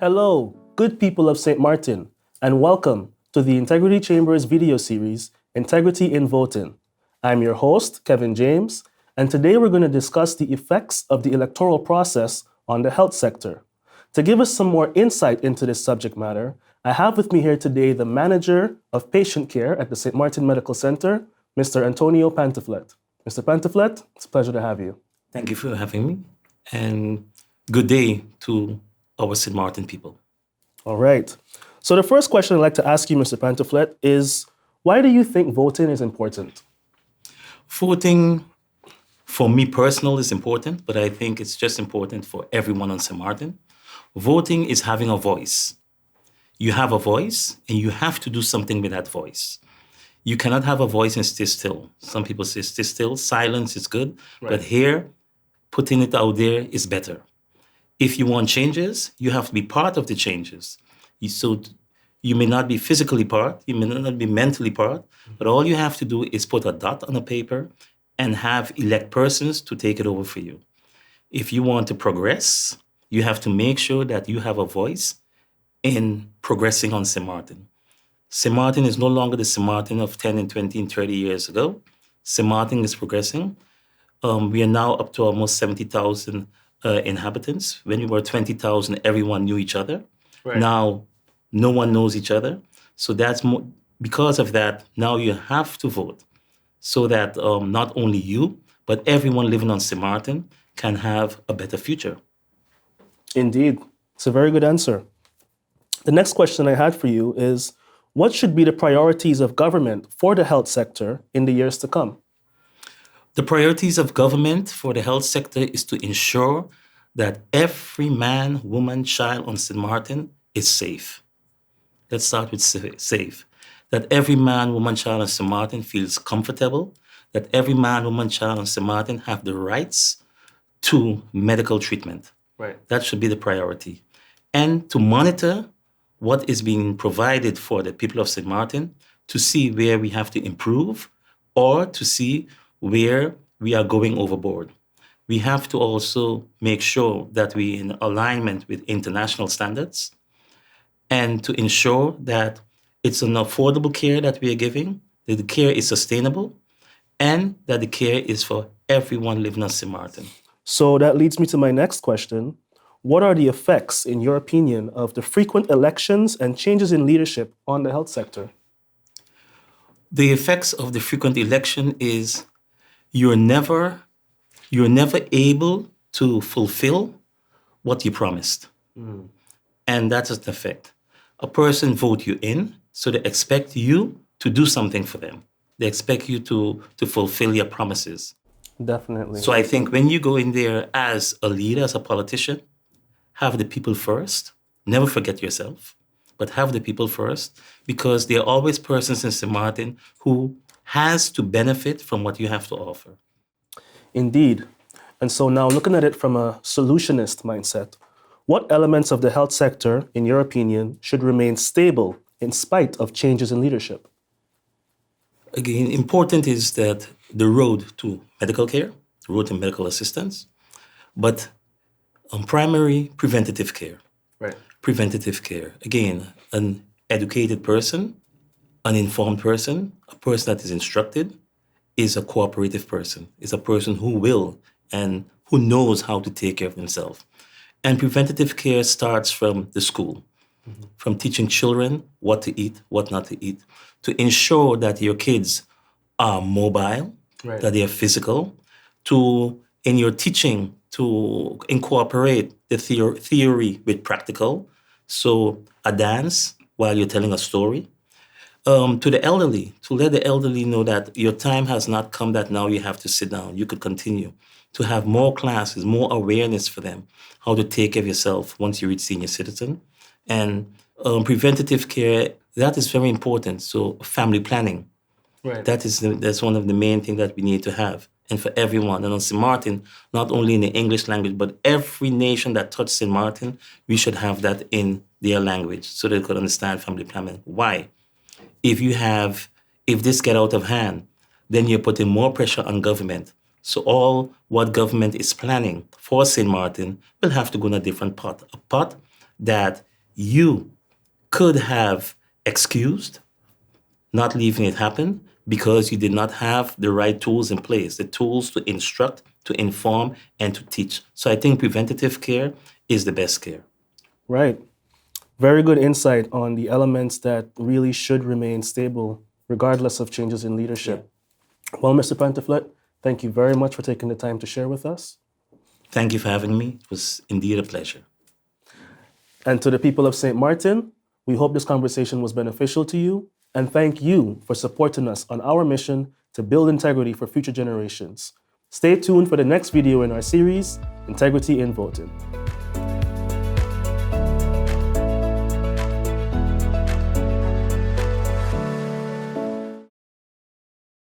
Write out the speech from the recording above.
Hello, good people of St. Martin, and welcome to the Integrity Chamber's video series, Integrity in Voting. I'm your host, Kevin James, and today we're going to discuss the effects of the electoral process on the health sector. To give us some more insight into this subject matter, I have with me here today the Manager of Patient Care at the St. Martin Medical Center, Mr. Antonio Pantophlet. Mr. Pantophlet, it's a pleasure to have you. Thank you for having me, and good day to our St. Martin people. All right. So the first question I'd like to ask you, Mr. Pantophlet, is why do you think voting is important? Voting, for me personal, is important, but I think it's just important for everyone on St. Martin. Voting is having a voice. You have a voice, and you have to do something with that voice. You cannot have a voice and stay still. Some people say stay still, silence is good, but here, putting it out there is better. If you want changes, you have to be part of the changes. You may not be physically part, you may not be mentally part, but all you have to do is put a dot on a paper and have elect persons to take it over for you. If you want to progress, you have to make sure that you have a voice in progressing on St. Martin. St. Martin is no longer the St. Martin of 10 and 20 and 30 years ago. St. Martin is progressing. We are now up to almost 70,000 inhabitants. When we were 20,000, everyone knew each other. Right. Now, no one knows each other. So that's more, because of that, now you have to vote so that not only you, but everyone living on St. Martin can have a better future. Indeed. It's a very good answer. The next question I had for you is, what should be the priorities of government for the health sector in the years to come? The priorities of government for the health sector is to ensure that every man, woman, child on St. Martin is safe. Let's start with safe. That every man, woman, child on St. Martin feels comfortable, that every man, woman, child on St. Martin have the rights to medical treatment. Right. That should be the priority. And to monitor what is being provided for the people of St. Martin to see where we have to improve or to see where we are going overboard. We have to also make sure that we're in alignment with international standards and to ensure that it's an affordable care that we are giving, that the care is sustainable, and that the care is for everyone living on St. Martin. So that leads me to my next question. What are the effects, in your opinion, of the frequent elections and changes in leadership on the health sector? The effects of the frequent election is you're never able to fulfill what you promised. And that's an effect. A person vote you in, so they expect you to do something for them. They expect you to fulfill your promises. Definitely. So I think when you go in there as a leader, as a politician, have the people first. Never forget yourself, but have the people first, because there are always persons in St. Martin who has to benefit from what you have to offer. Indeed. And so now looking at it from a solutionist mindset, what elements of the health sector, in your opinion, should remain stable in spite of changes in leadership? Again, important is that the road to medical care, the road to medical assistance, but on primary preventative care. Right. Preventative care. Again, an educated person, an informed person, a person that is instructed, is a cooperative person, is a person who will and who knows how to take care of himself. And preventative care starts from the school, from teaching children what to eat, what not to eat, to ensure that your kids are mobile, right, that they are physical, to, in your teaching, to incorporate the theory with practical. So a dance while you're telling a story. To the elderly, to let the elderly know that your time has not come, that now you have to sit down. You could continue. To have more classes, more awareness for them, how to take care of yourself once you reach senior citizen. And preventative care, that is very important. So family planning, right, that's one of the main things that we need to have. And for everyone, and on St. Martin, not only in the English language, but every nation that touches St. Martin, we should have that in their language so they could understand family planning. Why? If this get out of hand, then you're putting more pressure on government. So all what government is planning for St. Martin will have to go in a different pot, a pot that you could have excused not leaving it happen because you did not have the right tools in place, the tools to instruct, to inform, and to teach. So I think preventative care is the best care. Right. Very good insight on the elements that really should remain stable regardless of changes in leadership. Yeah. Well, Mr. Pantophlet, thank you very much for taking the time to share with us. Thank you for having me. It was indeed a pleasure. And to the people of St. Martin, we hope this conversation was beneficial to you, and thank you for supporting us on our mission to build integrity for future generations. Stay tuned for the next video in our series, Integrity in Voting.